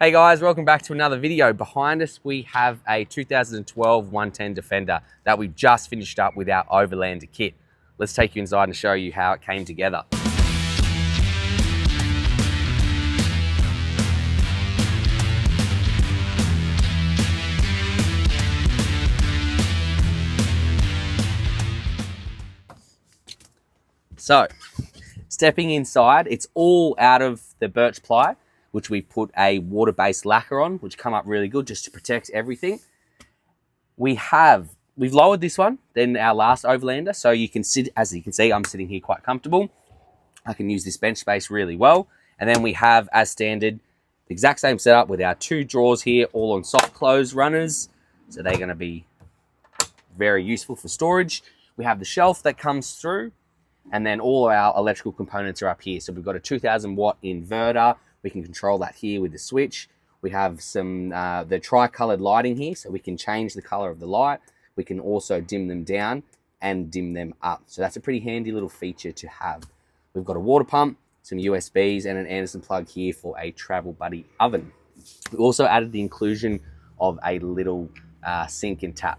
Hey guys, welcome back to another video. Behind us we have a 2012 110 Defender that we just finished up with our Overlander kit. Let's take you inside and show you how it came together. So, stepping inside, it's all out of the birch ply, which we put a water-based lacquer on, which come up really good just to protect everything. We've lowered this one than our last Overlander, so you can sit, as you can see, I'm sitting here quite comfortable. I can use this bench space really well. And then we have, as standard, the exact same setup with our two drawers here, all on soft close runners. So they're gonna be very useful for storage. We have the shelf that comes through, and then all our electrical components are up here. So we've got a 2000 watt inverter. We can control that here with the switch. We have some the tri-colored lighting here, so we can change the color of the light. We can also dim them down and dim them up. So that's a pretty handy little feature to have. We've got a water pump, some USBs, and an Anderson plug here for a travel buddy oven. We also added the inclusion of a little sink and tap.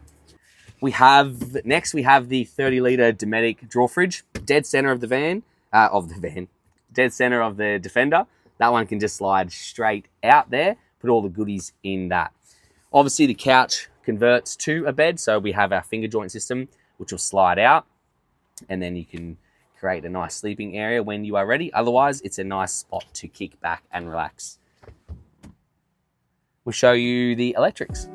Next we have the 30-litre Dometic drawer fridge, dead center of the dead center of the Defender. That one can just slide straight out there, put all the goodies in that. Obviously the couch converts to a bed, so we have our finger joint system, which will slide out, and then you can create a nice sleeping area when you are ready. Otherwise, it's a nice spot to kick back and relax. We'll show you the electrics.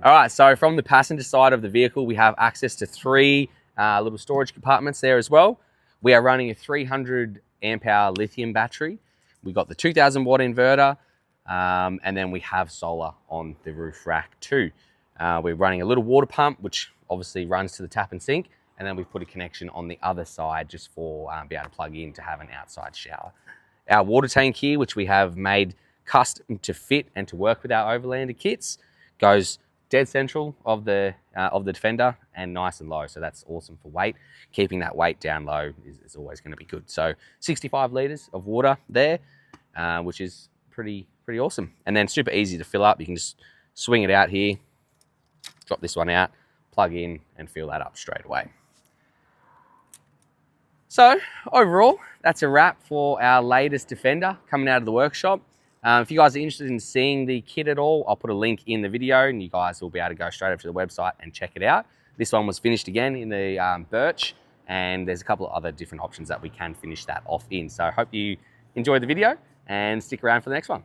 All right, so from the passenger side of the vehicle, we have access to three little storage compartments there as well. We are running a 300 amp hour lithium battery. We've got the 2000 watt inverter, and then we have solar on the roof rack too. We're running a little water pump, which obviously runs to the tap and sink, and then we've put a connection on the other side just for be able to plug in to have an outside shower. Our water tank here, which we have made custom to fit and to work with our Overlander kits, goes dead central of the Defender and nice and low, so that's awesome for weight. Keeping that weight down low is always going to be good. So 65 litres of water there, which is pretty awesome, and then super easy to fill up. You can just swing it out here, drop this one out, plug in, and fill that up straight away. So overall, that's a wrap for our latest Defender coming out of the workshop. If you guys are interested in seeing the kit at all, I'll put a link in the video and you guys will be able to go straight over to the website and check it out. This one was finished again in the birch, and there's a couple of other different options that we can finish that off in. So I hope you enjoyed the video and stick around for the next one.